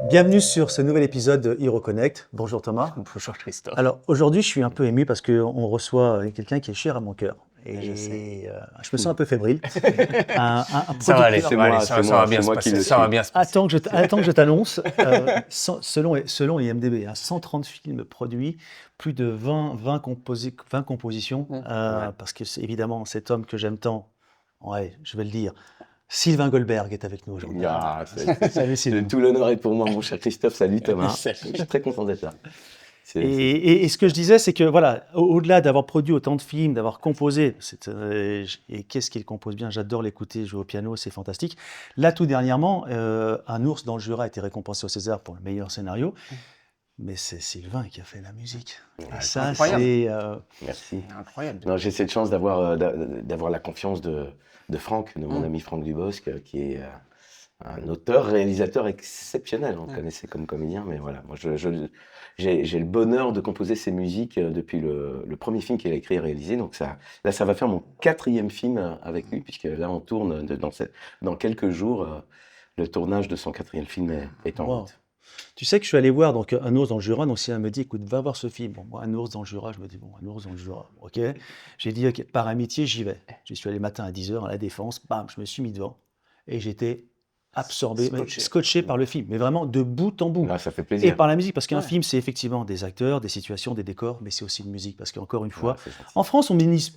Bienvenue sur ce nouvel épisode de Hero Connect. Bonjour Thomas. Bonjour Christophe. Alors aujourd'hui, je suis un peu ému parce qu'on reçoit quelqu'un qui est cher à mon cœur. Et Je sais. Je me sens un peu fébrile. Ça va aller, producteur- ça va bien se passer. Ça va bien se passer. Attends que je t'annonce, selon IMDb, 130 films produits, plus de 20 compositions, parce que évidemment cet homme que j'aime tant, ouais, je vais le dire, Sylvain Goldberg est avec nous aujourd'hui. Salut Sylvain. Tout l'honneur est pour moi, mon cher Christophe. Salut Thomas. Salut. Je suis très content d'être là. Et ce que je disais, c'est que voilà, au-delà d'avoir produit autant de films, d'avoir composé, et qu'est-ce qu'il compose bien, j'adore l'écouter jouer au piano, c'est fantastique. Là, tout dernièrement, Un ours dans le Jura a été récompensé au César pour le meilleur scénario, mais c'est Sylvain qui a fait la musique. Et ça, incroyable. c'est... Merci. Incroyable. Non, j'ai cette chance d'avoir la confiance de Franck, de mon ami Franck Dubosc, qui est un auteur-réalisateur exceptionnel. On le connaissait comme comédien, mais voilà. Moi, j'ai le bonheur de composer ses musiques depuis le premier film qu'il a écrit et réalisé. Donc ça va faire mon 4e film avec lui, puisque là, on tourne dans quelques jours. Le tournage de son 4e film est en Wow. route. Tu sais que je suis allé voir donc, Un ours dans le Jura, donc si elle me dit, écoute, va voir ce film. Bon, moi, Un ours dans le Jura, je me dis, bon, Un ours dans le Jura, ok. J'ai dit, ok, par amitié, j'y vais. J'y suis allé le matin à 10h à La Défense, bam, je me suis mis devant, et j'étais absorbé, scotché par le film, mais vraiment de bout en bout. Ah, ça fait Et plaisir. par la musique, parce qu'un film, c'est effectivement des acteurs, des situations, des décors, mais c'est aussi une musique, parce qu'encore une fois, Ouais, c'est gentil. en France, on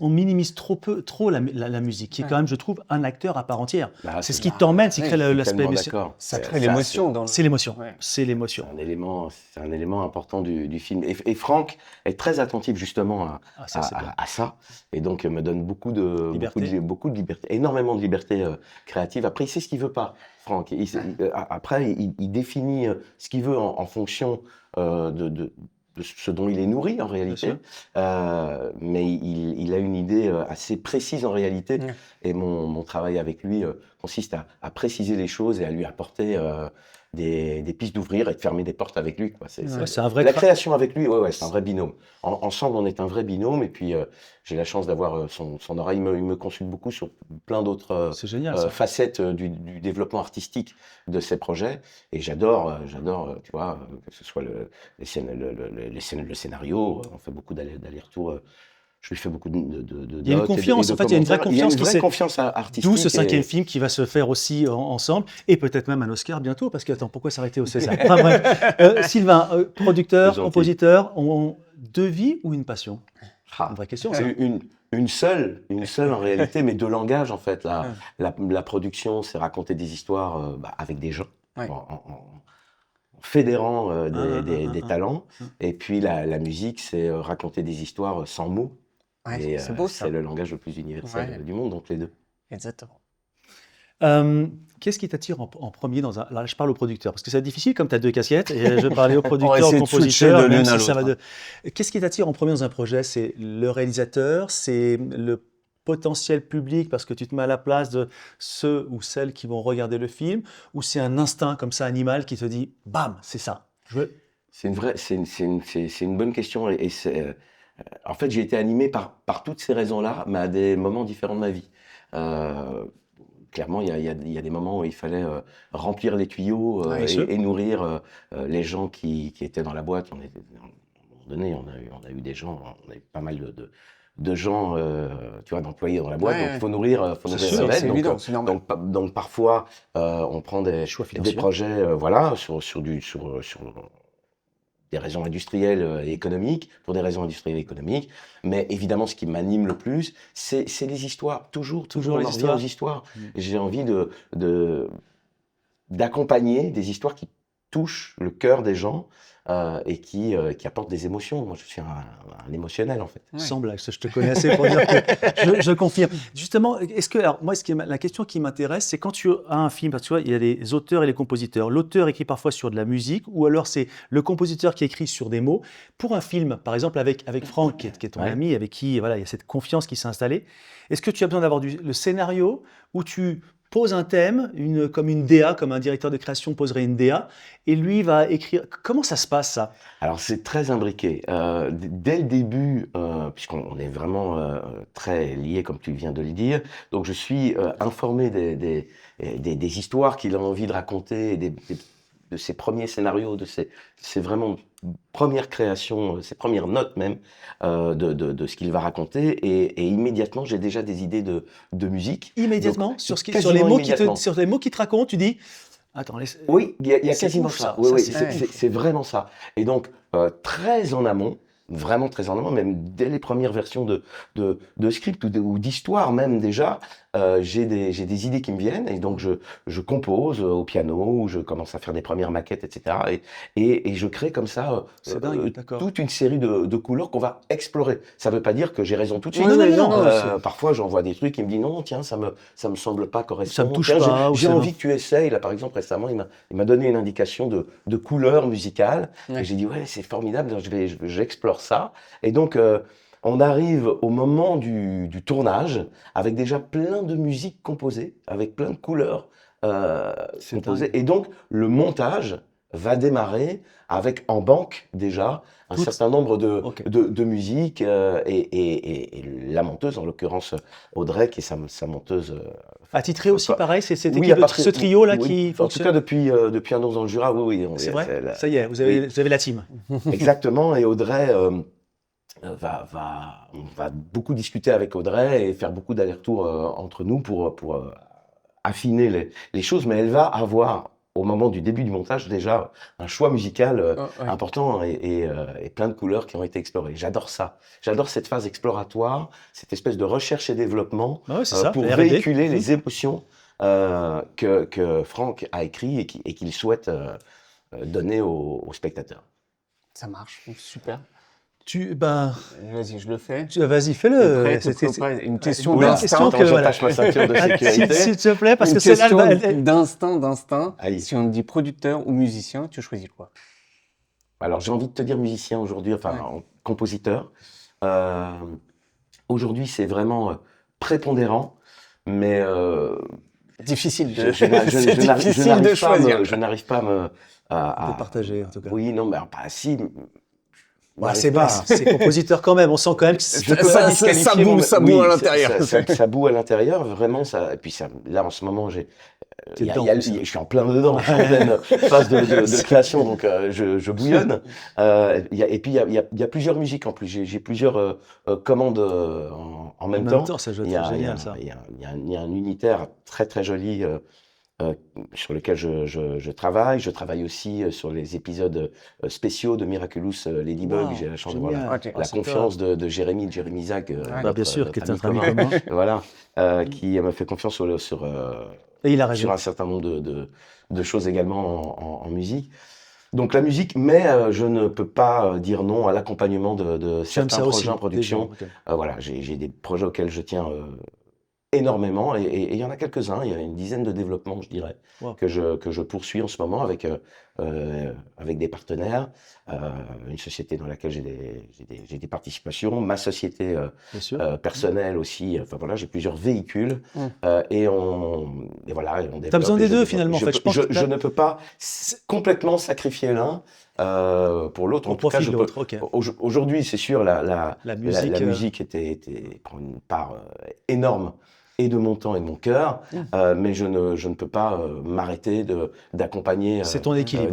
minimise trop la musique, qui est quand même, je trouve, un acteur à part entière. Bah, C'est ce qui t'emmène, c'est ouais, crée Je suis l'aspect tellement émotionnel. d'accord. Ça crée l'émotion dans le... C'est l'émotion, Ouais. c'est l'émotion. C'est un élément important du film. Et Franck est très attentif justement Ah, ça, c'est bien. à ça, et donc me donne beaucoup de Liberté. beaucoup de liberté, énormément de liberté créative. Après, il sait ce qu'il veut pas, Franck. Après, il définit ce qu'il veut en fonction de ce dont il est nourri en réalité. sûr. Mais il a une idée assez précise en réalité. Ouais. Et mon travail avec lui consiste à préciser les choses et à lui apporter des pistes d'ouvrir et de fermer des portes avec lui, quoi. Ouais, c'est un vrai La création avec lui, ouais, c'est un vrai binôme. Ensemble, on est un vrai binôme. Et puis, j'ai la chance d'avoir son oreille. Il me consulte beaucoup sur plein d'autres C'est génial, ça. facettes du développement artistique de ses projets. Et j'adore, tu vois, que ce soit le scénario. On fait beaucoup d'allers-retours. Je lui fais beaucoup de Il y a une docs confiance, et de en fait, il y a une vraie commentaires. confiance qui s'est- confiance artistique. D'où ce et- 5e film qui va se faire aussi ensemble, et peut-être même un Oscar bientôt, parce que, attends, pourquoi s'arrêter au César? Enfin bref, Sylvain, producteur, C'est gentil. compositeur, ont deux vies ou une passion? Ah, Une vraie question, ça. c'est une seule en réalité, mais deux langages en fait. La production, c'est raconter des histoires avec des gens, Ouais. en fédérant des talents. ah. Et puis la musique, c'est raconter des histoires sans mots. Ouais, Et c'est beau ça. c'est le langage le plus universel Ouais. du monde, donc les deux. Exactement. Qu'est-ce qui t'attire en premier dans un... Là, je parle au producteur, parce que c'est difficile, comme tu as deux casquettes, et je vais parler au producteur, au essayer de switcher compositeur, de même l'une à si ça va l'autre, de... Qu'est-ce qui t'attire en premier dans un projet? C'est le réalisateur, c'est le potentiel public, parce que tu te mets à la place de ceux ou celles qui vont regarder le film, ou c'est un instinct comme ça animal qui te dit, bam, c'est ça. C'est une bonne question. En fait, j'ai été animé par toutes ces raisons-là, mais à des moments différents de ma vie. Clairement, il y a des moments où il fallait remplir les tuyaux Bien sûr. et nourrir les gens qui étaient dans la boîte. À un moment donné, on a eu des gens, on a eu pas mal de gens, tu vois, d'employés dans la boîte. Ouais, donc, ouais. faut nourrir sûr, la bête. c'est Donc, évident, c'est normal. donc parfois, on prend des Choix financiers. projets, voilà, sur des raisons industrielles et économiques, pour des raisons industrielles et économiques. Mais évidemment, ce qui m'anime le plus, c'est les histoires. Toujours Toujours on les en revient histoires. aux histoires. J'ai envie d'accompagner des histoires qui touchent le cœur des gens et qui apportent des émotions. Moi, je suis un émotionnel, en fait. Ouais. Sans blague, je te connais assez pour dire que je confirme. Justement, alors moi, la question qui m'intéresse, c'est quand tu as un film, parce que tu vois, il y a les auteurs et les compositeurs. L'auteur écrit parfois sur de la musique, ou alors c'est le compositeur qui écrit sur des mots. Pour un film, par exemple, avec Franck, qui est ton Ouais. ami, avec qui voilà, il y a cette confiance qui s'est installée, est-ce que tu as besoin d'avoir le scénario où tu poses un thème, comme une DA, comme un directeur de création poserait une DA, et lui va écrire. Comment ça se passe, ça? Alors, c'est très imbriqué. Dès le début, puisqu'on est vraiment très liés, comme tu viens de le dire, donc je suis informé des histoires qu'il a envie de raconter, et ses premiers scénarios, de ses vraiment premières créations, ses premières notes même, de ce qu'il va raconter. Et immédiatement, j'ai déjà des idées de musique. Immédiatement, Donc, sur quasiment immédiatement. sur les mots qui te racontent, tu dis... Attends, Oui, il y a c'est quasiment ouf, ça. ça. Oui, Ça, oui, c'est c'est vraiment ça. Et donc, très en amont, vraiment très en amont, même dès les premières versions de script ou d'histoire même déjà, j'ai des idées qui me viennent et donc je compose au piano, je commence à faire des premières maquettes, etc. Et je crée comme ça C'est dingue, d'accord. toute une série de couleurs qu'on va explorer. Ça ne veut pas dire que j'ai raison tout de suite. Oui, non, parfois, j'envoie des trucs qui me disent non, tiens, ça me semble pas correspondre. Ça me touche Tiens, pas. j'ai envie que tu essayes. Là, par exemple, récemment, il m'a donné une indication de couleurs musicales. Ouais. Et j'ai dit, ouais, c'est formidable, j'explore ça. Et donc, on arrive au moment du tournage avec déjà plein de musiques composées, avec plein de couleurs composées. dingue. Et donc, le montage va démarrer avec en banque déjà un certain nombre de musiques et la monteuse, en l'occurrence Audrey, qui est sa monteuse. Attitré aussi, pareil, c'est cette Oui, équipe, à partir- ce trio-là oui, qui En tout fonctionne. cas, depuis Un ours dans le Jura, oui. C'est vrai, la- ça y est, vous avez la team. Exactement, et Audrey on va beaucoup discuter avec Audrey et faire beaucoup d'allers-retours entre nous pour affiner les choses, mais elle va avoir, au moment du début du montage, déjà un choix musical important et plein de couleurs qui ont été explorées. J'adore ça. J'adore cette phase exploratoire, cette espèce de recherche et développement Ah ouais, c'est ça, pour la R&D. véhiculer les émotions que Franck a écrit et qu'il souhaite donner aux spectateurs. Ça marche, super. Vas-y, je le fais. Vas-y, fais-le. Une question Oula, d'instinct. attends, j'attache ma ceinture de sécurité. S'il te plaît, parce Une que c'est là. question d'instinct. Aïe. Si on dit producteur ou musicien, tu choisis quoi? Alors, j'ai envie de te dire musicien aujourd'hui, compositeur. Aujourd'hui, c'est vraiment prépondérant, mais Difficile de choisir. je n'arrive pas à De partager, en tout cas. Oui, non, mais pas si. C'est compositeur quand même. On sent quand même que Je peux pas disqualifier ça boue à l'intérieur. Ça boue à l'intérieur, vraiment. Et puis là, en ce moment, je suis en plein dedans, je suis en pleine phase de création, donc je bouillonne. Et puis, il y a plusieurs musiques en plus. J'ai plusieurs commandes en même temps. Ça doit être génial, ça. Il y a un unitaire très, très joli sur lequel je travaille. Je travaille aussi sur les épisodes spéciaux de Miraculous Ladybug. J'ai la chance de voir la confiance de Jérémy Zag. Bien sûr, qui est un ami commun. commun. Voilà, qui m'a fait confiance sur Et il a raison. sur un certain nombre de choses également en musique. Donc la musique, mais je ne peux pas dire non à l'accompagnement de certains projets en production. Voilà, j'ai des projets auxquels je tiens énormément et il y en a quelques-uns, il y a une dizaine de développements, je dirais, que je poursuis en ce moment avec des partenaires, une société dans laquelle j'ai des participations, ma société personnelle aussi, enfin voilà, j'ai plusieurs véhicules et voilà. On T'as besoin des deux finalement. Je ne peux pas complètement sacrifier l'un pour l'autre. En tout cas, aujourd'hui, c'est sûr, la musique prend une part énorme et de mon temps et de mon cœur, mais je ne peux pas m'arrêter d'accompagner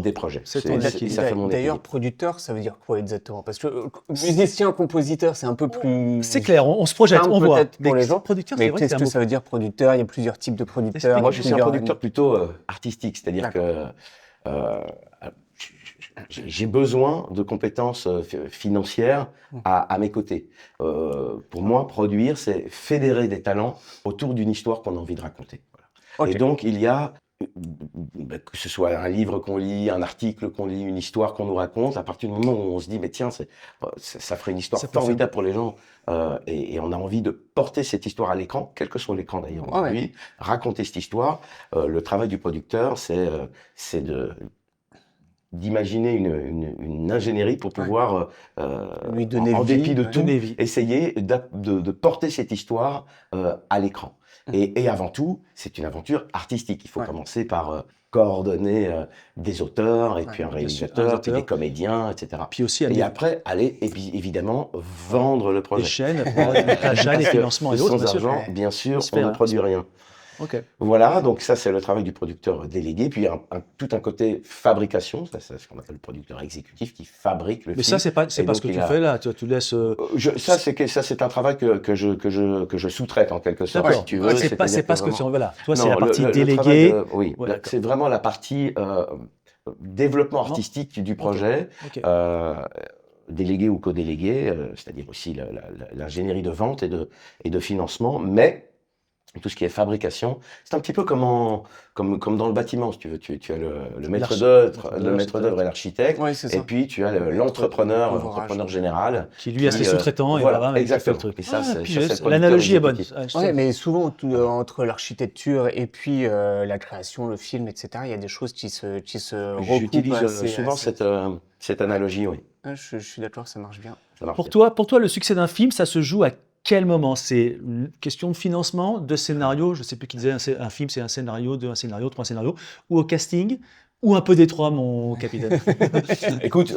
des projets. C'est ton équilibre. D'ailleurs, producteur, ça veut dire quoi exactement? Parce que musicien, compositeur, c'est un peu plus... C'est clair, on se projette, on voit. Pour les gens. Producteur, mais qu'est-ce que ça veut dire producteur? Il y a plusieurs types de producteurs. Moi, je suis un producteur plutôt artistique, c'est-à-dire que j'ai besoin de compétences financières à mes côtés. Pour moi, produire, c'est fédérer des talents autour d'une histoire qu'on a envie de raconter. Voilà. Et donc, il y a, que ce soit un livre qu'on lit, un article qu'on lit, une histoire qu'on nous raconte, à partir du moment où on se dit, mais tiens, ça ferait une histoire formidable pour les gens, et on a envie de porter cette histoire à l'écran, quel que soit l'écran d'ailleurs aujourd'hui, raconter cette histoire. Le travail du producteur, c'est d'imaginer une ingénierie pour pouvoir, lui donner en dépit de tout, vie. essayer de porter cette histoire à l'écran. Et avant tout, c'est une aventure artistique. Il faut commencer par coordonner des auteurs, et puis un réalisateur, puis des comédiens, etc. Puis aussi, et après, aller évidemment vendre le projet. Les chaînes, les financements et autres, sans argent, bien sûr, on ne produit rien. Ok. Voilà, donc ça c'est le travail du producteur délégué, puis tout un côté fabrication, ça c'est ce qu'on appelle le producteur exécutif qui fabrique le Mais film. ça, c'est pas Et ce donc, que il tu a- fais là. Tu laisses. ça c'est un travail que je sous-traite en quelque sorte, D'accord. si tu veux. C'est pas c'est-à-dire ce que tu vraiment- voilà. Toi, c'est Non, la partie le travail déléguée. oui, Ouais, d'accord. c'est vraiment la partie développement Non. artistique du projet. Ok. Délégué ou co-délégué, c'est-à-dire aussi l'ingénierie de vente et de financement, mais tout ce qui est fabrication, c'est un petit peu comme dans le bâtiment, si tu veux. Tu as le maître d'œuvre et l'architecte, Oui, c'est et ça. puis tu as l'entrepreneur général. Qui lui a ses qui, sous-traitants et voilà, voilà, il fait le exactement. truc. Et ça, c'est pigé, le producteur l'analogie est bonne. exécutif. Ouais, mais souvent, entre l'architecture et puis la création, le film, etc., il y a des choses qui se recoupent. J'utilise souvent cette analogie, oui. Je suis d'accord, ça marche bien. Ça marche Pour bien. toi, le succès d'un film, ça se joue à quel moment? C'est une question de financement, de scénario, je ne sais plus qui disait un film, c'est un scénario, deux, un scénario, trois scénarios, ou au casting, ou un peu des trois, mon capitaine. Écoute,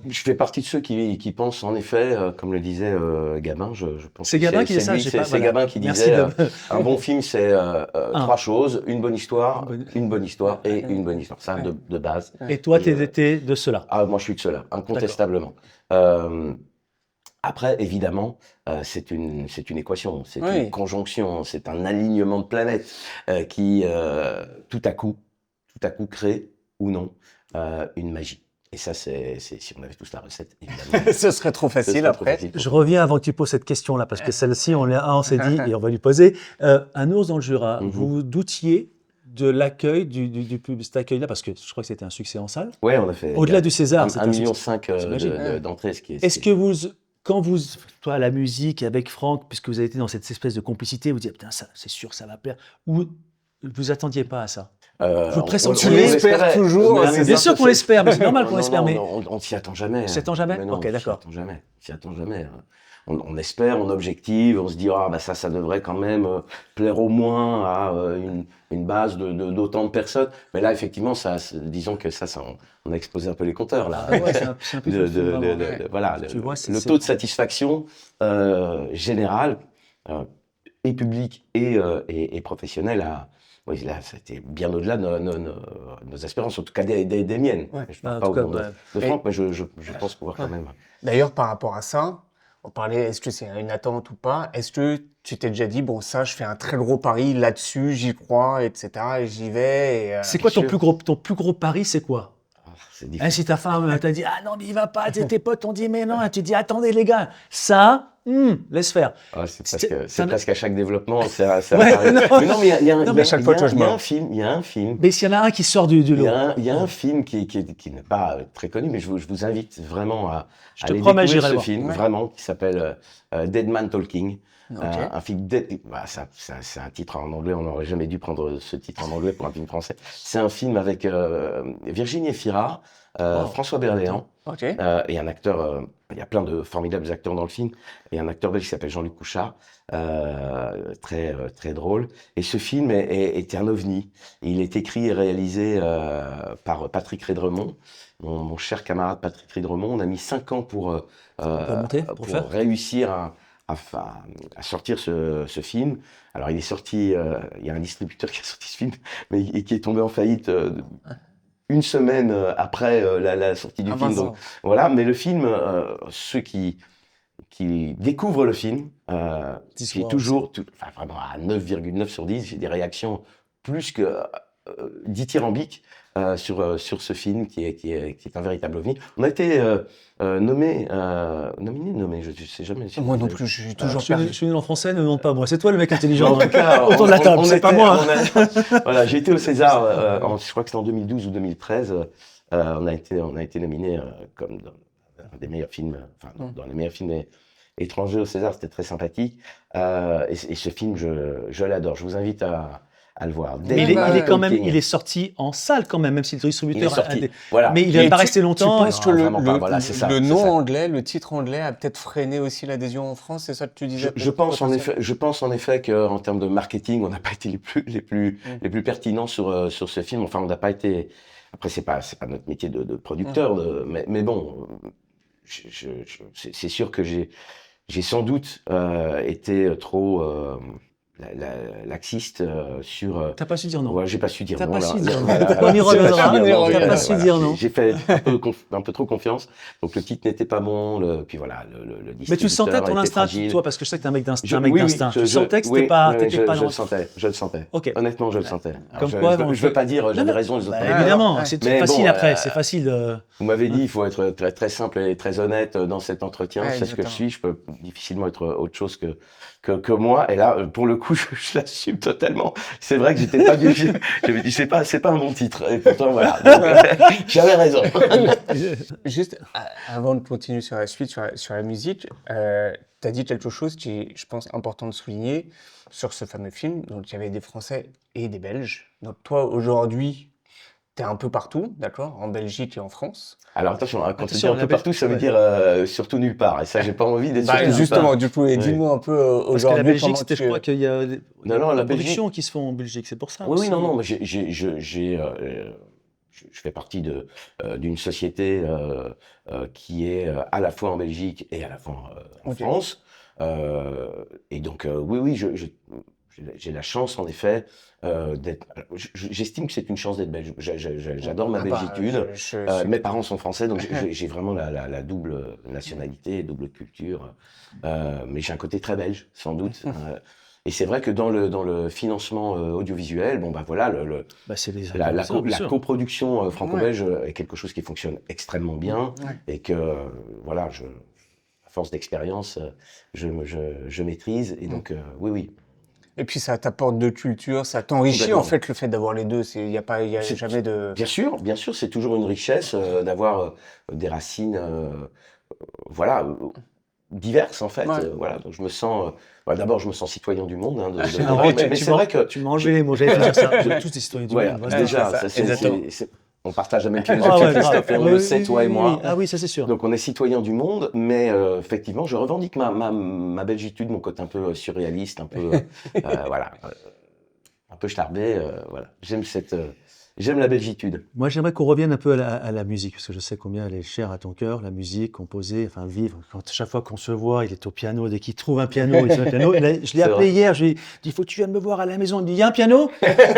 je fais partie de ceux qui pensent en effet, comme le disait Gabin, je pense C'est que Gabin qui disait ça, lui, j'ai c'est pas- voilà. Gabin qui Merci disait de- un bon film c'est trois choses, une bonne histoire, Une bonne- une bonne histoire et une bonne histoire. Ça de base. Et toi, Je- t'es de cela. Ah, moi je suis de cela, incontestablement. Euh, Après, évidemment, c'est une équation, c'est Oui. une conjonction, c'est un alignement de planètes qui, tout à coup crée ou non une magie. Et ça, c'est si on avait tous la recette, évidemment. Ce serait trop ce facile serait trop après. facile. Je reviens avant que tu poses cette question-là, parce que celle-ci, on s'est dit, et on va lui poser. Un ours dans le Jura, Mhm. vous doutiez de l'accueil du public, cet accueil-là, parce que je crois que c'était un succès en salle. Ouais, on a fait Au-delà du César, c'était 1,5 un million succès. J'imagine. d'entrées, ce qui est. Est-ce que quand toi, la musique avec Franck, puisque vous avez été dans cette espèce de complicité, vous dites, putain, ça, c'est sûr, ça va plaire, ou vous attendiez pas à ça? Vous pressentiez. Tu l'espères toujours, Mais c'est Bien ça. sûr qu'on l'espère, mais c'est normal qu'on Non, l'espère, non, mais on s'y attend jamais. s'y attend jamais. Mais non, Ok, d'accord. On s'y attend jamais. On espère, on objective, on se dit ah bah ça devrait quand même plaire au moins à une base d'autant de personnes. Mais là effectivement disons que on a explosé un peu les compteurs là. Ah ouais, c'est un peu Voilà, Tu vois, le taux de satisfaction général et public et professionnel oui, là, c'était bien au-delà de nos espérances, en tout cas des miennes. Ouais. Je ne parle En pas tout au cas, nom de ouais. Franck, mais je pense pouvoir quand même. D'ailleurs, par rapport à ça, on parlait, est-ce que c'est une attente ou pas? Est-ce que tu t'es déjà dit, bon, ça, je fais un très gros pari là-dessus, j'y crois, etc., et j'y vais. Et, C'est quoi ton sûr. plus gros pari, c'est quoi? C'est Hein, difficile. si ta femme t'a dit, ah non, mais il va pas, tes potes t'ont dit, mais non, tu dis, attendez les gars, ça, laisse faire. Ah, c'est ça presque à chaque développement. C'est un Ouais, pari. non. Mais non, mais il y a Non, mais à chaque fois, tu vois, je il y a me- il y a un film. Mais s'il y en a un qui sort du lot, Il y a un film qui n'est pas très connu, mais je vous invite vraiment à je te aller promets, découvrir j'irai ce le voir. film, Ouais. vraiment, qui s'appelle Dead Man Talking. Ok. Un film, c'est un titre en anglais, on n'aurait jamais dû prendre ce titre en anglais pour un film français. C'est un film avec Virginie Efira, François Berléand, Ok. et un acteur, il y a plein de formidables acteurs dans le film, et un acteur belge qui s'appelle Jean-Luc Couchard, très drôle. Et ce film est un ovni. Il est écrit et réalisé par Patrick Rédremont, mon cher camarade Patrick Rédremont. On a mis 5 ans pour monter, pour le faire. réussir à sortir ce film. Alors il est sorti, il y a un distributeur qui a sorti ce film, mais qui est tombé en faillite une semaine après la sortie du Ah, film. mince. Donc, voilà, mais le film, ceux qui découvrent le film, Dis j'ai moi, toujours, enfin, vraiment à 9,9 sur 10, j'ai des réactions plus que dithyrambiques sur ce film qui est un véritable ovni. On a été nominé, je sais jamais. si Moi vous non avez- plus, je suis je toujours suis, perdu. je suis nul en français, ne me demande pas moi. C'est toi le mec intelligent. En tout cas, autour de la table, c'est pas moi. Voilà, j'ai été au César, je crois que c'était en 2012 ou 2013. On a été nominé comme dans un des meilleurs films, enfin dans les meilleurs films étrangers au César. C'était très sympathique. Et ce film, je l'adore. Je vous invite à le voir. Mais il est quand même, Talking. il est sorti en salle quand même si le Il est distributeur sorti. Voilà. Mais il Mais n'est pas tu- resté longtemps. Tu penses que Non, vraiment pas, voilà, c'est ça, le c'est nom ça. anglais, le titre anglais a peut-être freiné aussi l'adhésion en France, c'est ça que tu disais? Je pense en effet qu'en termes de marketing, on n'a pas été les plus pertinents sur ce film. Enfin, on n'a pas été. Après, c'est pas notre métier de producteur, mais bon, c'est sûr que j'ai sans doute été trop laxiste sur. T'as pas su dire non. Ouais, j'ai pas su dire T'as non. pas là. su dire non. Voilà, On y j'ai pas reviendra. su dire non, T'as pas su dire non. J'ai fait un peu trop confiance. Donc le titre n'était pas bon. Puis voilà, le Mais tu le sentais distributeur ton était instinct, fragile. toi, parce que je sais que t'es un mec d'instinct. Oui, Tu sentais que oui, t'étais pas je dans. le sentais, je le sentais. Ok. Honnêtement, je le sentais. Alors, Comme quoi, je veux pas dire Non, j'avais non. raison, les autres Bah, pas. évidemment, ouais. c'est Mais facile bon, après, c'est facile de. Vous m'avez dit, il faut être très, très simple et très honnête dans cet entretien. Ouais, C'est ce que je exactement. suis. Je peux difficilement être autre chose que moi. Et là, pour le coup, je l'assume totalement. C'est vrai que j'étais pas bien. J'avais dit, c'est pas un bon titre. Et pourtant, voilà. Donc, j'avais raison. Juste avant de continuer sur la suite, sur la musique, tu as dit quelque chose qui est, je pense, important de souligner sur ce fameux film. Donc, il y avait des Français et des Belges. Donc, toi, aujourd'hui, tu es un peu partout, d'accord, en Belgique et en France. Alors attention, hein, quand tu dis Attention, un peu la partout, ça veut ouais. dire surtout nulle part. Et ça, j'ai pas envie d'être Bah, surtout nulle justement, part. du coup, et Ouais. dis-moi un peu Parce que la aujourd'hui Belgique, comment c'était, je tu... crois qu'il y a Non, non, la des productions qui se font en Belgique, c'est pour ça. Oui, aussi. oui, non, mais je fais partie d'une société qui est à la fois en Belgique et à la fois en Ok. France. Et donc, oui, j'ai la chance, en effet, d'être. J'estime que c'est une chance d'être belge. J'adore ma Ah bah, belgitude. je suis Mes parents sont français, donc j'ai vraiment la double nationalité, double culture. Mais j'ai un côté très belge, sans doute. Et c'est vrai que dans le financement audiovisuel, bon bah voilà, Bah, c'est les la influenceurs, bien sûr. coproduction franco-belge est quelque chose qui fonctionne extrêmement bien Ouais. et que voilà, à force d'expérience, je maîtrise et donc oui. Et puis ça t'apporte de culture, ça t'enrichit Complètement. en fait le fait d'avoir les deux. Il y a C'est- jamais de... Bien sûr, c'est toujours une richesse d'avoir des racines, voilà, diverses en fait. Ouais. Voilà, donc je me sens, d'abord je me sens citoyen du monde. Hein, C'est marrant, mais c'est vrai que tu m'as enlevé les mots, j'allais te dire ça. Vous êtes tous des citoyens du voilà, monde. voilà. déjà, c'est ça, exactement. on partage la même Ah philosophie, ouais, Christophe, grave. et on le Oui, sait, oui, toi et oui, moi. oui. Ah oui, ça c'est sûr. Donc on est citoyen du monde, mais effectivement, je revendique ma belgitude, mon côté un peu surréaliste, un peu voilà, un peu starbé. Voilà, j'aime la belgitude. Moi, j'aimerais qu'on revienne un peu à la musique, parce que je sais combien elle est chère à ton cœur, la musique, composer, enfin vivre. Chaque fois qu'on se voit, il est au piano. Dès qu'il trouve un piano, il trouve un piano. Je l'ai C'est appelé vrai. hier, je lui ai dit, il faut que tu viennes me voir à la maison. Il me dit, il y a un piano?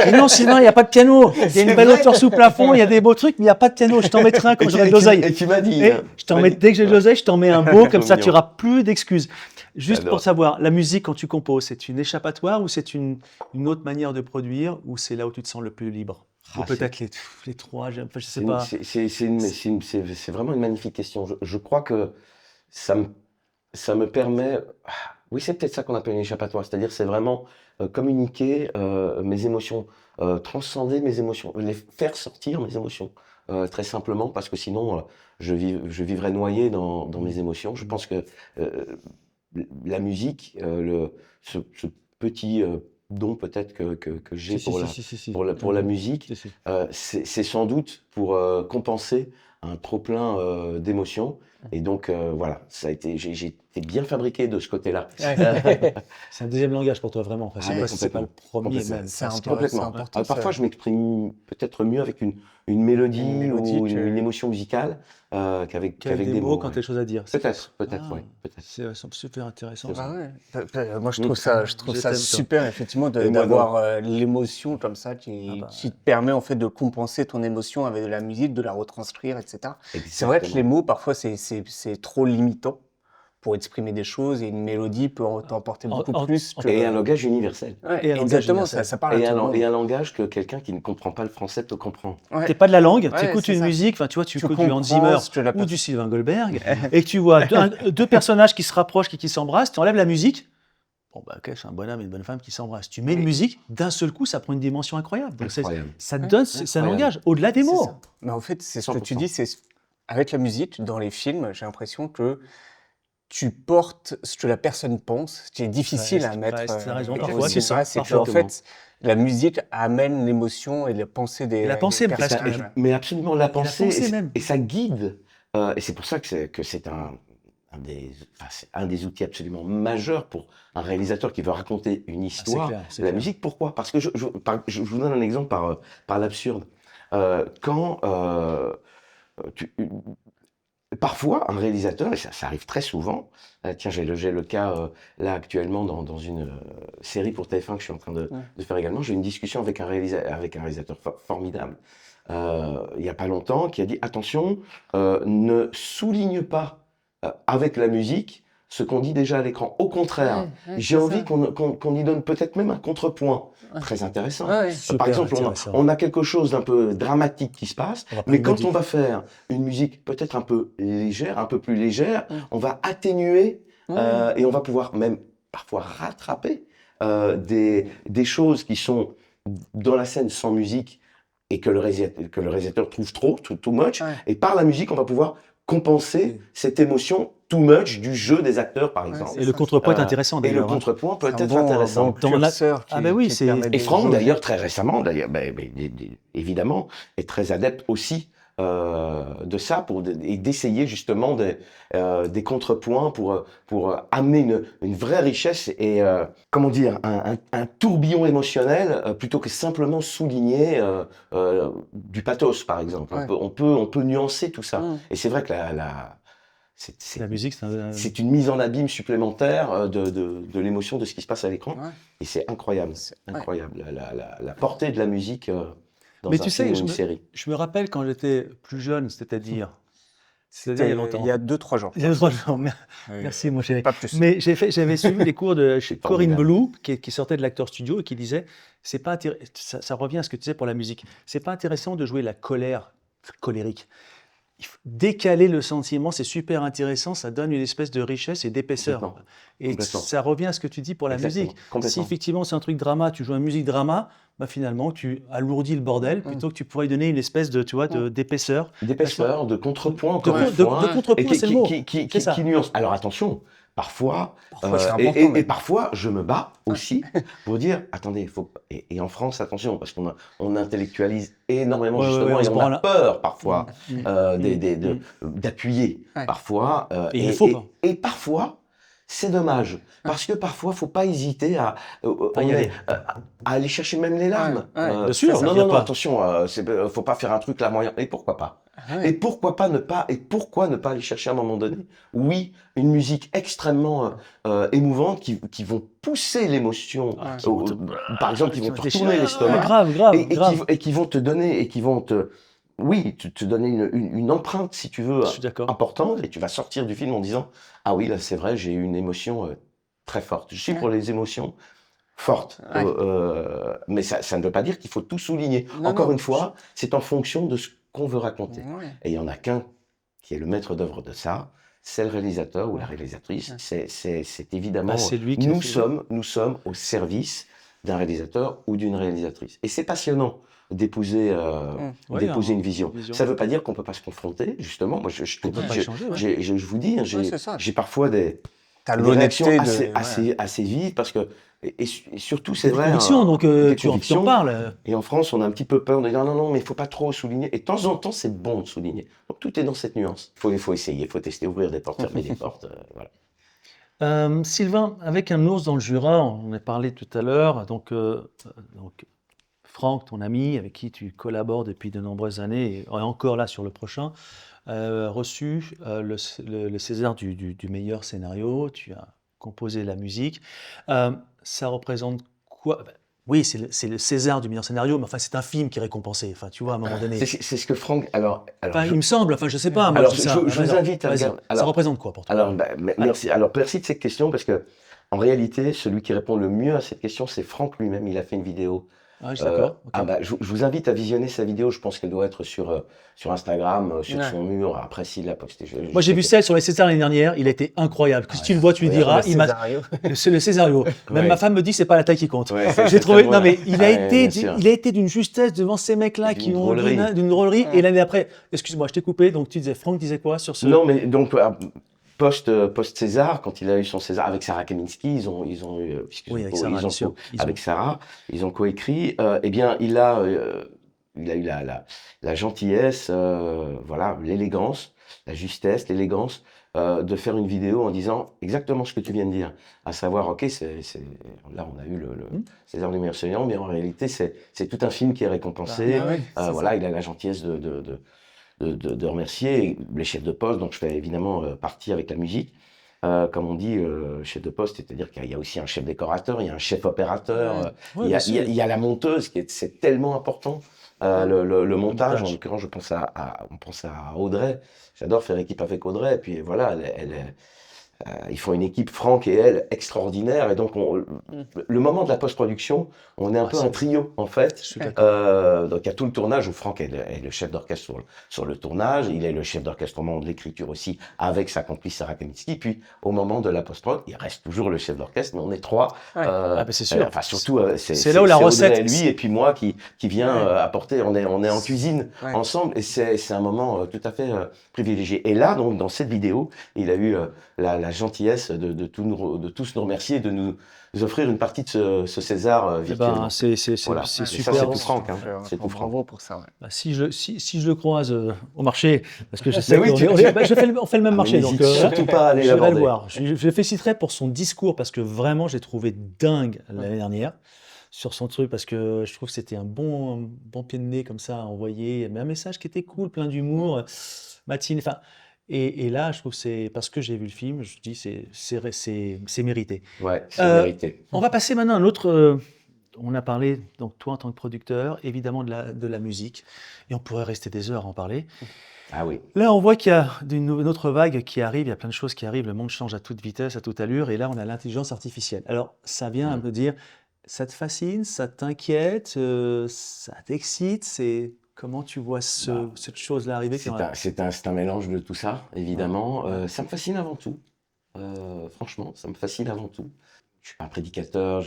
Et non, Sylvain, il n'y a pas de piano. Il y a C'est une belle vrai. hauteur sous plafond, il y a des beaux trucs, mais il n'y a pas de piano. Je t'en mettrai un quand j'aurai de l'oseille. Et tu m'as dit. Et hein, je t'en tu m'as mets, dit. dès que j'ai de l'oseille, je t'en mets un beau, comme ça tu Mignon. n'auras plus d'excuses. Juste J'adore. pour savoir, la musique, quand tu composes, c'est une échappatoire ou c'est une autre manière de produire ou c'est là où tu te sens le plus libre? Ou Ah, peut-être les trois, je sais C'est pas. c'est vraiment une magnifique question. Je crois que ça me permet. Oui, c'est peut-être ça qu'on appelle une échappatoire. C'est-à-dire, c'est vraiment communiquer mes émotions, transcender mes émotions, les faire sortir mes émotions, très simplement, parce que sinon, je vivrais noyé dans mes émotions. Je pense que euh, la musique, ce petit don peut-être que j'ai pour la musique, Si, si. c'est sans doute pour compenser un trop-plein d'émotions. Et donc, voilà, j'ai été bien fabriqué de ce côté-là. C'est un deuxième langage pour toi, vraiment. Enfin, Ah, c'est pas le premier, complètement. même. C'est parce que- important. Complètement. important, Parfois, ça. je m'exprime peut-être mieux avec une mélodie, Une mélodie, ou tu- une émotion musicale qu'avec Qu'avec des mots quand tu as ouais. des choses à dire. Peut-être, Ah, oui, peut-être. c'est super intéressant. C'est ça. Ah ouais. Moi, je Mm. trouve ça Je ça t'aime, toi. super, effectivement, Et moi, d'avoir l'émotion comme ça Ah bah. qui te permet en fait de compenser ton émotion avec de la musique, de la retranscrire, etc. C'est vrai que les mots, parfois, c'est trop limitant pour exprimer des choses et une mélodie peut t'emporter beaucoup plus que... Et un langage universel. Ouais, et un langage exactement, universel. ça parle à tout le monde. Et un langage que quelqu'un qui ne comprend pas le français peut comprendre. Ouais. T'es pas de la langue, Ouais, tu écoutes c'est une ça. musique, enfin tu vois, tu Tu écoutes du Hans comprends Zimmer ce que la ou personne- du Sylvain Goldberg, et que tu vois deux personnages qui se rapprochent et qui s'embrassent, tu enlèves la musique, bon bah ok, c'est un bonhomme et une bonne femme qui s'embrassent. Tu mets une Oui. musique, d'un seul coup, ça prend une dimension incroyable. Donc Incroyable. ça te donne, c'est un Incroyable. langage, au-delà des C'est mots. ça. Mais en fait, c'est ce que tu 100%. dis, c'est avec la musique, dans les films, j'ai l'impression que tu portes ce que la personne pense, ce qui est difficile à mettre t'as raison, au parfois, c'est cinéma, ça, c'est parfois. qu'en fait, la musique amène l'émotion et la pensée des Et la pensée, des presque. personnages. Mais absolument, la pensée, pensée même. et ça guide. Et c'est pour ça que c'est un des outils absolument majeurs pour un réalisateur qui veut raconter une histoire. clair, c'est La clair. musique, pourquoi? Parce que je vous donne un exemple par l'absurde. Quand parfois, un réalisateur, et ça arrive très souvent, tiens, j'ai le cas là actuellement dans une série pour TF1 que je suis en train de faire également, j'ai une discussion avec un réalisateur formidable, il n'y a pas longtemps, qui a dit, attention, ne souligne pas avec la musique ce qu'on dit déjà à l'écran. Au contraire, j'ai envie qu'on y donne peut-être même un contrepoint. Très intéressant. Par Super exemple, intéressant. on a quelque chose d'un peu dramatique qui se passe, On va mais prendre quand on va faire une musique peut-être un peu légère, un peu plus légère, on va atténuer et on va pouvoir même parfois rattraper des choses qui sont dans la scène sans musique et que le réalisateur trouve too much. Et par la musique, on va pouvoir compenser cette émotion too much du jeu des acteurs, par exemple. Et le contrepoint est intéressant Et le d'ailleurs. contrepoint peut C'est un être bon intéressant. curseur Ah ben oui, qui c'est- permet de Et Franck, jauger. d'ailleurs, très récemment, d'ailleurs, évidemment, est très adepte aussi de ça et d'essayer justement des contrepoints pour amener une vraie richesse et, comment dire, un tourbillon émotionnel plutôt que simplement souligner du pathos, par exemple. Ouais. On peut nuancer tout ça. Et c'est vrai que c'est La musique, c'est une mise en abîme supplémentaire de l'émotion de ce qui se passe à l'écran. Et c'est incroyable, incroyable. La portée de la musique dans Mais un tu sais, film ou une série. je me rappelle quand j'étais plus jeune, c'est-à-dire il y a longtemps. Il y a 2-3 jours. Il y a 3 jours. Merci, mon chéri. Pas plus. Mais j'avais suivi les cours de C'est Corinne formidable. Belou, qui sortait de l'acteur studio et qui disait, c'est pas ça revient à ce que tu disais pour la musique. C'est pas intéressant de jouer la colère colérique. Il faut décaler le sentiment, c'est super intéressant, ça donne une espèce de richesse et d'épaisseur. Complètement. Et Complètement. ça revient à ce que tu dis pour la Exactement. musique. Si Complètement. effectivement c'est un truc drama, tu joues une musique drama, bah finalement tu alourdis le bordel plutôt que tu pourrais donner une espèce de, tu vois, d'épaisseur. D'épaisseur, de contrepoint, De encore une de fois. contrepoint, Et c'est le mot. C'est ça. qui nuance. Alors attention, parfois, Parfois, c'est important, et même. parfois, je me bats aussi pour dire, attendez, et en France, attention, parce on intellectualise énormément, Ouais, justement, on et se on prend a là. peur parfois d'appuyer, parfois. Et il faut pas. Et parfois, c'est dommage, parce que parfois, faut pas hésiter à aller chercher même les larmes. Bien sûr, non, y a non, pas. attention, faut pas faire un truc larmoyant. Et pourquoi pas? Et pourquoi ne pas aller chercher à un moment donné, oui, une musique extrêmement émouvante qui vont pousser l'émotion, par exemple, qui vont te retourner l'estomac, grave. et qui vont te donner, et qui vont te donner une empreinte, si tu veux, Je suis d'accord. importante, et tu vas sortir du film en disant, ah oui, là, c'est vrai, j'ai eu une émotion très forte. Je suis pour les émotions fortes, mais ça ne veut pas dire qu'il faut tout souligner. Encore une fois, c'est en fonction de ce qu'on veut raconter. Et il y en a qu'un qui est le maître d'œuvre de ça, c'est le réalisateur ou la réalisatrice. C'est évidemment, c'est lui qui a fait- nous sommes au service d'un réalisateur ou d'une réalisatrice. Et c'est passionnant d'épouser une vision. Ça ne veut pas dire qu'on ne peut pas se confronter, justement. Moi, je te On peut dis, pas échanger, ouais. je vous dis, hein, c'est ça. j'ai parfois des T'as réactions l'honnêteté assez vives, parce que, et surtout, c'est Des vrai. convictions, donc des tu en convictions. parles. Et en France, on a un petit peu peur de dire non, mais il ne faut pas trop souligner. Et de temps en temps, c'est bon de souligner. Donc tout est dans cette nuance. Il faut essayer, il faut tester, ouvrir des portes, fermer des portes. Voilà. Sylvain, avec un ours dans le Jura, on en a parlé tout à l'heure, donc Franck, ton ami, avec qui tu collabores depuis de nombreuses années, et encore là sur le prochain, reçu le César du meilleur scénario, tu as composé la musique. Ça représente quoi? Oui, c'est le César du meilleur scénario, mais enfin c'est un film qui est récompensé, enfin tu vois, à un moment donné. C'est ce que Franck. Alors Enfin, il me semble, enfin je sais pas. Moi, alors, je dis ça. je vous invite à Vas-y. regarder. Ça Alors, représente quoi pour toi? alors, merci. Alors, merci de cette question, parce que en réalité, celui qui répond le mieux à cette question, c'est Franck lui-même. Il a fait une vidéo. Ah, je suis d'accord. ok. Je vous invite à visionner sa vidéo. Je pense qu'elle doit être sur Instagram, sur Ouais. son mur. Après, s'il l'a posté. Moi, j'ai vu celle sur les Césars l'année dernière, il a été incroyable. Si tu le vois, tu lui diras. Le Césario. C'est le Césario. Même Ouais. ma femme me dit c'est pas la taille qui compte. Ouais, c'est J'ai trouvé. très Non, mais drôle. il Ouais, bien sûr. a été d'une justesse devant ces mecs-là D'une qui ont drôlerie. d'une drôlerie. Et l'année après, excuse-moi, je t'ai coupé. Donc tu disais, Franck disait quoi sur ce? Non, mais donc, post-César, quand il a eu son César avec Sarah Kaminski, ils ont eu, Oui, avec Sarah, bien sûr. avec Sarah, ils ont coécrit. Eh bien, il a eu la gentillesse, voilà, l'élégance, la justesse, l'élégance, de faire une vidéo en disant exactement ce que tu viens de dire, à savoir, ok, là on a eu le César du meilleur scénario, mais en réalité c'est tout un film qui est récompensé. Ah ouais, c'est Voilà, il a la gentillesse de de remercier les chefs de poste, dont je fais évidemment partie avec la musique. Comme on dit, chef de poste, c'est-à-dire qu'il y a aussi un chef décorateur, il y a un chef opérateur, Ouais, il y a la monteuse, c'est tellement important. Le montage, en l'occurrence, on pense à Audrey. J'adore faire équipe avec Audrey. Et puis voilà, ils font une équipe, Franck et elle, extraordinaire. Et donc, le moment de la post-production, on est un peu un trio, en fait. Je suis d'accord. Donc, il y a tout le tournage où Franck est le chef d'orchestre sur le tournage. Il est le chef d'orchestre au moment de l'écriture aussi, avec sa complice Sarah Kaminski. Puis, au moment de la post-prod, il reste toujours le chef d'orchestre, mais on est trois. Ouais. Ah, ben, c'est sûr. Enfin, surtout, C'est là où la Audrey recette- et lui, et puis moi qui vient Ouais. apporter. On est en cuisine Ouais. ensemble, et c'est un moment tout à fait privilégié. Et là, donc, dans cette vidéo, il a eu la gentillesse de tous nous remercier, de nous offrir une partie de ce César Eh virtuellement. ben, c'est Voilà. c'est Et ça, super. c'est tout Franck, hein. C'est tout Franck. Bravo pour ça. Ouais. Bah, si je le croise au marché, parce que je sais Mais oui, qu'on tu- on fait le même Ah, marché, mais donc n'hésite surtout pas à aller j'irai le l'aborder. voir. Je le féliciterai pour son discours, parce que vraiment, j'ai trouvé dingue l'année dernière sur son truc, parce que je trouve que c'était un bon pied de nez comme ça à envoyer, mais un message qui était cool, plein d'humour, matine, enfin. Et là, je trouve que c'est parce que j'ai vu le film, je dis c'est mérité. Ouais, c'est Euh, mérité. On va passer maintenant à un autre. On a parlé, donc toi en tant que producteur, évidemment de la musique, et on pourrait rester des heures à en parler. Ah oui. Là, on voit qu'il y a une autre vague qui arrive, il y a plein de choses qui arrivent, le monde change à toute vitesse, à toute allure, et là, on a l'intelligence artificielle. Alors, ça vient à me dire, ça te fascine, ça t'inquiète, ça t'excite, comment tu vois cette chose-là arriver C'est un mélange de tout ça, évidemment. Ça me fascine avant tout. Franchement, ça me fascine avant tout. Je suis pas un prédicateur,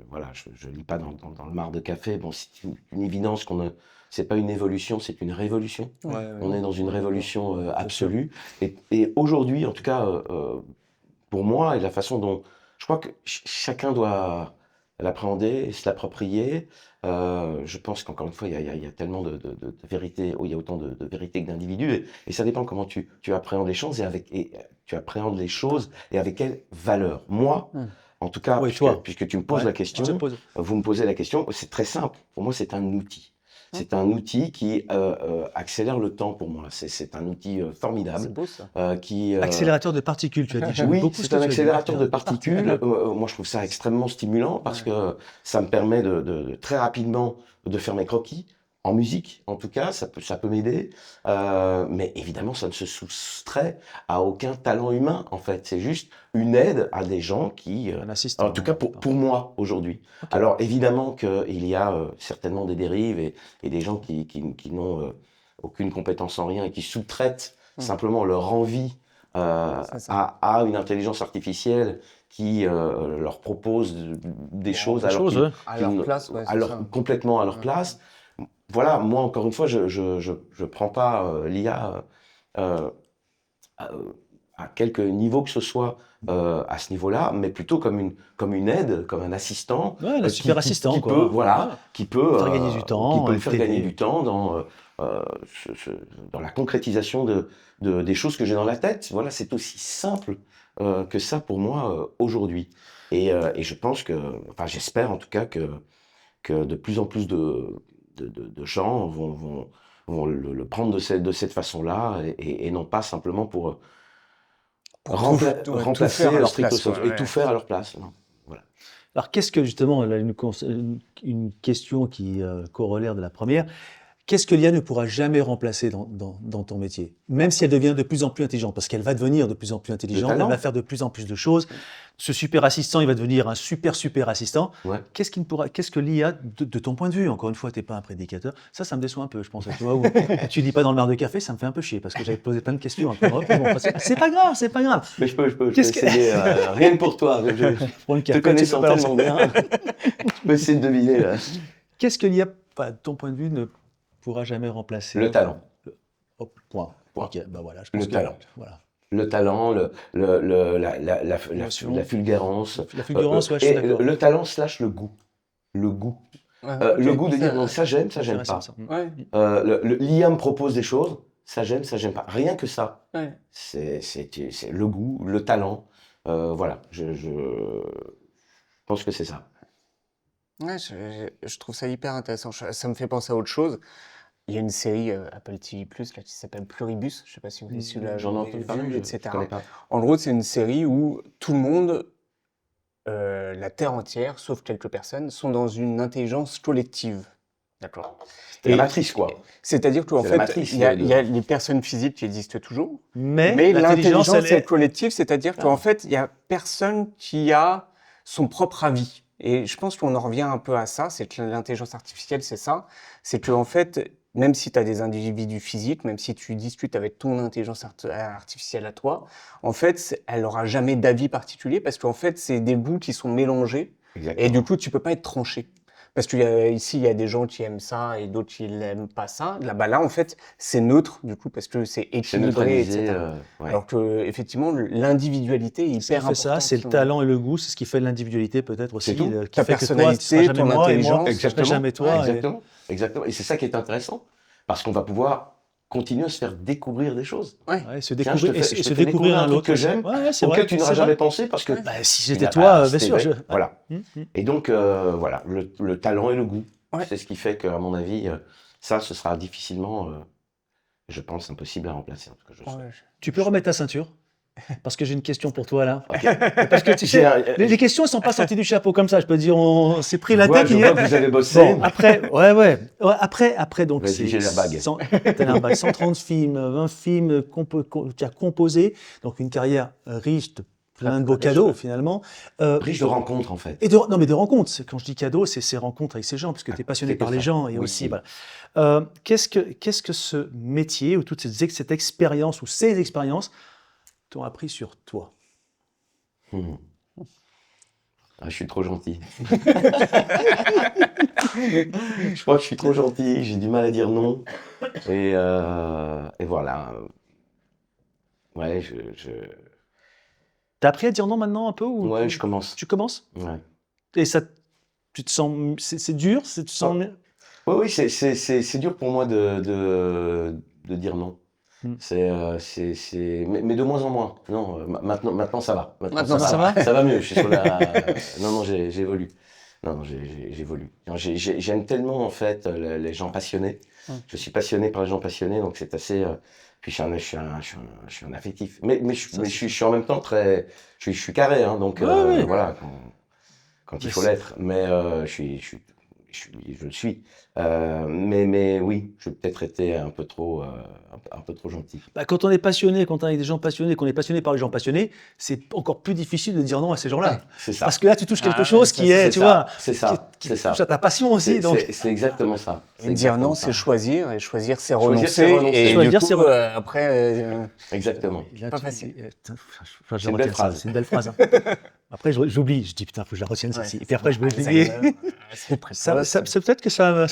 voilà, je lis pas dans le mar de café. Bon, c'est une évidence c'est pas une évolution, c'est une révolution. On est dans une révolution absolue. Et aujourd'hui, en tout cas, pour moi, et la façon dont je crois que chacun doit l'appréhender, se l'approprier. Je pense qu'encore une fois, il y a tellement de vérité, il y a autant de vérité que d'individus, et ça dépend comment tu appréhendes les choses et tu appréhendes les choses et avec quelle valeur. Moi, en tout cas, Oui, toi. puisque tu me poses Ouais, la question, je te pose. vous me posez la question, c'est très simple. Pour moi, c'est un outil. C'est un outil qui accélère le temps pour moi. C'est un outil formidable. C'est beau ça. Qui, Accélérateur de particules, tu as dit. J'aime oui, beaucoup ce c'est que un tu as dit. accélérateur de particules. Moi, je trouve ça extrêmement stimulant parce que ça me permet de très rapidement de faire mes croquis. En musique, en tout cas, ça peut m'aider. Mais évidemment, ça ne se soustrait à aucun talent humain, en fait. C'est juste une aide à des gens qui... Un assistant. en tout cas, pour moi, aujourd'hui. Ok. Alors, évidemment qu'il y a certainement des dérives et des gens qui n'ont aucune compétence en rien et qui sous-traitent simplement leur envie C'est ça. à une intelligence artificielle qui leur propose des choses alors choses, qu'ils- ouais. À qu'ils leur ne- place, ouais, c'est alors, ça. complètement à leur place. Voilà, moi, encore une fois, je prends pas l'IA à quelque niveau que ce soit à ce niveau-là, mais plutôt comme une aide, comme un assistant. Ouais, un super assistant, qui quoi. peut, voilà, Ouais. qui peut Faire gagner du temps, qui peut me faire t'aider. gagner du temps dans la concrétisation des choses que j'ai dans la tête. Voilà, c'est aussi simple que ça pour moi aujourd'hui. Et je pense enfin, j'espère en tout cas que de plus en plus de gens vont le prendre de cette façon-là et non pas simplement pour tout remplacer faire à leur stricto place, sensu, ouais, et tout faire à leur place. Non. Voilà. Alors, qu'est-ce que justement, là, une question qui corollaire de la première, qu'est-ce que l'IA ne pourra jamais remplacer dans ton métier, même si elle devient de plus en plus intelligente, parce qu'elle va devenir de plus en plus intelligente, talent. elle va faire de plus en plus de choses. Ce super assistant, il va devenir un super assistant. Ouais. Qu'est-ce que l'IA, de ton point de vue, encore une fois, tu n'es pas un prédicateur, ça me déçoit un peu, je pense. Tu vois, où tu lis pas dans le mar de café, ça me fait un peu chier, parce que j'avais posé plein de questions. Un peu, bon, c'est pas grave, c'est pas grave. Mais je peux Qu'est-ce que- essayer, rien que pour toi. Pour une Te café, connaissant tu peux tellement bien, je peux essayer de deviner. Là. Qu'est-ce que l'IA, de ton point de vue, ne pourra jamais remplacer? Le talent. Hop, point. Point. Ok, bah voilà, je Le pense que talent. voilà. Le talent, L'émotion. la fulgurance. La fulgurance, ouais, je suis et d'accord. le talent / le goût. Le goût. Le goût de dire non, ça j'aime pas. Intéressant, ça. Ouais, L'IA me propose des choses, ça j'aime pas. Rien que ça. ouais. C'est le goût, le talent. Voilà, je pense que c'est ça. Ouais, je trouve ça hyper intéressant. Ça me fait penser à autre chose. il y a une série Apple TV+, là, qui s'appelle Pluribus, je sais pas si vous avez su la J'en ai entendu parler, mais je etc. connais pas. En gros, c'est une série où tout le monde, la Terre entière, sauf quelques personnes, sont dans une intelligence collective. D'accord. C'est la Et- matrice, quoi. C'est-à-dire qu'en C'est la fait, matrice, il y a le- les personnes physiques qui existent toujours, Mais, mais l'intelligence, l'intelligence elle est collective, c'est-à-dire Ah. qu'en fait, il y a personne qui a son propre avis. Et je pense qu'on en revient un peu à ça, c'est que l'intelligence artificielle, c'est ça. C'est qu'en fait, même si tu as des individus physiques, même si tu discutes avec ton intelligence artificielle à toi, en fait, elle n'aura jamais d'avis particulier parce qu'en fait, c'est des bouts qui sont mélangés Exactement. et du coup, tu peux pas être tranché. Parce qu'ici, il y a des gens qui aiment ça et d'autres qui n'aiment pas ça. Là, en fait, c'est neutre, du coup, parce que c'est C'est équilibré, neutralisé. etc. Ouais. Alors que, effectivement, l'individualité est ce qui hyper fait ça, importante. c'est le talent et le goût, c'est ce qui fait l'individualité peut-être aussi, C'est tout. qui Ta fait que toi, tu personnalité, seras jamais ton moi, et moi, intelligence. je serai Exactement. jamais toi. Ouais, et- exactement. Exactement. Et c'est ça qui est intéressant, parce qu'on va pouvoir continuer à se faire découvrir des choses. Ouais. Ouais, se Tiens, découvrir, je te fais- et je se te fais découvrir découvrir un l'un truc l'autre. que j'aime, Ouais, c'est auquel vrai. tu n'auras c'est jamais vrai. pensé, parce que Bah, si tu j'étais n'as toi, pas- bien sûr. c'était- Voilà. Hum. Et donc, voilà, le talent et le goût, Ouais. c'est ce qui fait qu'à mon avis, ça, ce sera difficilement, je pense, impossible à remplacer. En tout cas, je souhaite. Ouais. Tu peux remettre ta ceinture parce que j'ai une question pour toi là. Ok. Parce que tu J'ai sais, un- les questions ne sont pas sorties du chapeau comme ça. Je peux te dire, on s'est pris la tête je hier. vois que vous avez bossé. Bon, après, ouais, après, donc Vas-y, c'est j'ai la bague. t'as l'airbag, 130 films, 20 films tu as composé, donc une carrière riche de plein de beaux cadeaux finalement. Riche de rencontres, en fait. Et non, mais de rencontres. Quand je dis cadeaux, c'est ces rencontres avec ces gens, parce que tu es passionné c'est que par les ça. gens et Oui, aussi, oui. voilà. Qu'est-ce que ce métier ou toute cette expérience ou ces expériences t'ont appris sur toi? Hmm. Ah, je suis trop gentil. Je crois que je suis trop gentil, j'ai du mal à dire non. Et voilà. Ouais, T'as appris à dire non maintenant un peu ou ouais, je commence. tu commences? Ouais. Et ça, tu te sens, c'est dur, tu te sens. Oui, oui, c'est dur pour moi de dire non. Hmm. Mais de moins en moins. Non, maintenant ça va. Maintenant, ça va. Ça va mieux. Je suis sur la. Non, j'évolue. Non, j'évolue. J'aime tellement en fait les gens passionnés. Je suis passionné par les gens passionnés, donc c'est assez. Puis je suis un affectif. Mais je suis en même temps très. Je suis carré, hein, donc Ouais. voilà. Quand il Mais faut c'est- l'être. Mais je le suis. Mais oui, j'ai peut-être été un peu trop gentil. Bah, quand on est passionné, quand on est avec des gens passionnés, qu'on est passionné par les gens passionnés, c'est encore plus difficile de dire non à ces gens-là. C'est ça. Parce que là, tu touches quelque Ah, chose qui est, C'est tu ça, vois, c'est ça, qui c'est ça. touche à ta passion aussi. Donc, C'est exactement ça. C'est Et dire exactement non, ça. c'est choisir, et choisir, c'est Choisir, c'est renoncer. renoncer. Et Choisir, du c'est coup, après, Exactement. Là, pas tu- facile. putain, faut que je C'est une la belle retienne, ça. phrase. C'est une belle phrase. Hein. Après, j'oublie. Je dis putain, faut que je la retienne Ouais, celle-ci. Et puis après, je vais c'est oublier. c'est C'est peut-être que ça ouais.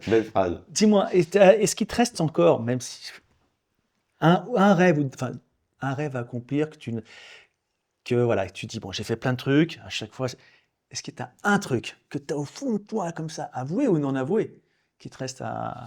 Belle phrase. Dis-moi, est-ce qu'il te reste encore, même si un rêve, enfin un rêve à accomplir que voilà, que tu dis bon, j'ai fait plein de trucs à chaque fois. Est-ce que tu as un truc que tu as au fond de toi comme ça, avoué ou non avoué, qui te reste à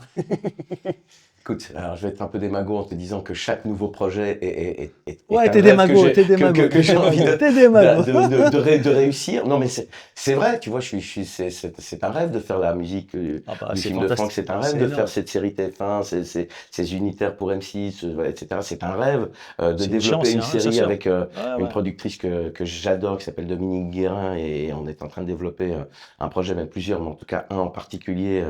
Écoute, alors je vais être un peu démago en te disant que chaque nouveau projet est ouais, un t'es rêve démago, que t'es démago, que j'ai envie t'es démago. de réussir. Non, mais c'est vrai, tu vois, c'est un rêve de faire la musique Ah bah, du c'est film de Franck, fantastique. c'est un C'est rêve de énorme. faire cette série TF1, ces unitaires pour M6, etc. C'est un rêve de C'est une développer chance, une hein, bien série sûr. avec Ouais, une ouais. productrice que j'adore, qui s'appelle Dominique Guérin, et on est en train de développer un projet, même plusieurs, mais en tout cas un en particulier,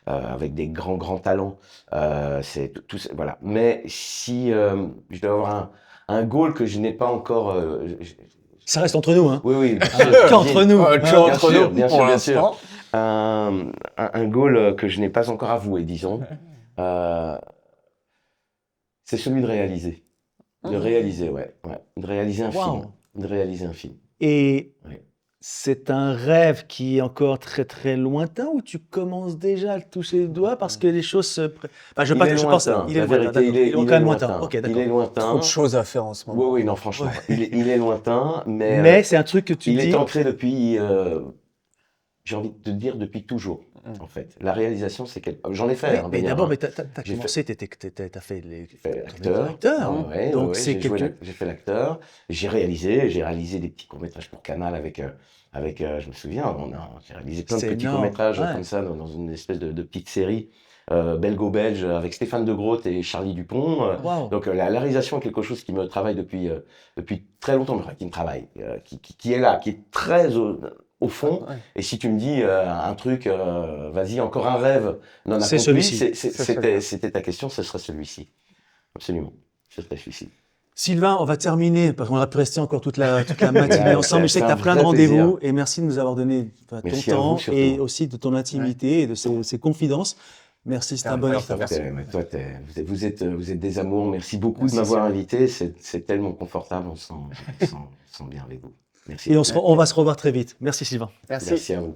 avec des grands talents. C'est voilà. Mais si je dois avoir un goal que je n'ai pas encore, Ça reste entre nous, hein. oui, Qu'entre nous. que Hein. entre sûr, nous, bien sûr, pour bien sûr. l'instant. un goal que je n'ai pas encore avoué, disons, c'est celui de réaliser. De réaliser, ouais. De réaliser un Waouh. film. De réaliser un film. Et Ouais. c'est un rêve qui est encore très très lointain ou tu commences déjà à le toucher du doigt parce que les choses se. Enfin, je Il pense, est lointain. il est La lointain. vérité, D'accord. Il est quand même lointain. Ok, Il d'accord. est lointain. Trop de choses à faire en ce moment. Oui, non, franchement. Il est lointain, Mais c'est un truc que tu il dis. est ancré depuis, j'ai envie de te dire, depuis toujours, en fait. La réalisation, c'est quelque... J'en ai fait, hein, Mais Daniel, d'abord, hein. mais t'as J'ai commencé, t'as fait les. Fait t'as acteur. acteur. Ouais, Donc ouais, c'est j'ai joué quelque. j'ai fait l'acteur. J'ai réalisé des petits courts-métrages pour Canal avec, je me souviens, j'ai réalisé plein de C'est petits énorme, courts-métrages ouais. comme ça dans une espèce de petite série belgo-belge avec Stéphane de Groot et Charlie Dupont. Waouh. Donc la réalisation est quelque chose qui me travaille depuis très longtemps, mais enfin, qui me travaille, qui est là, qui est très au fond. Ouais. Et si tu me dis un truc, vas-y, encore un rêve non C'est accompli, celui-ci. c'était ta question, ce serait celui-ci. Absolument, ce serait celui-ci. Sylvain, on va terminer parce qu'on aurait pu rester encore toute la matinée Ouais, ensemble. Mais je sais que tu as c'est un plein de vrai rendez-vous plaisir. et merci de nous avoir donné ton Merci à vous, temps surtout. et aussi de ton intimité et de ces confidences. Merci, c'était un bonheur de t'avoir. Toi, vous êtes des amours. Merci beaucoup Merci, de m'avoir Sylvain. invité. C'est tellement confortable. On se sent bien avec vous. Merci. Et on va se revoir très vite. Merci Sylvain. Merci. Merci à vous.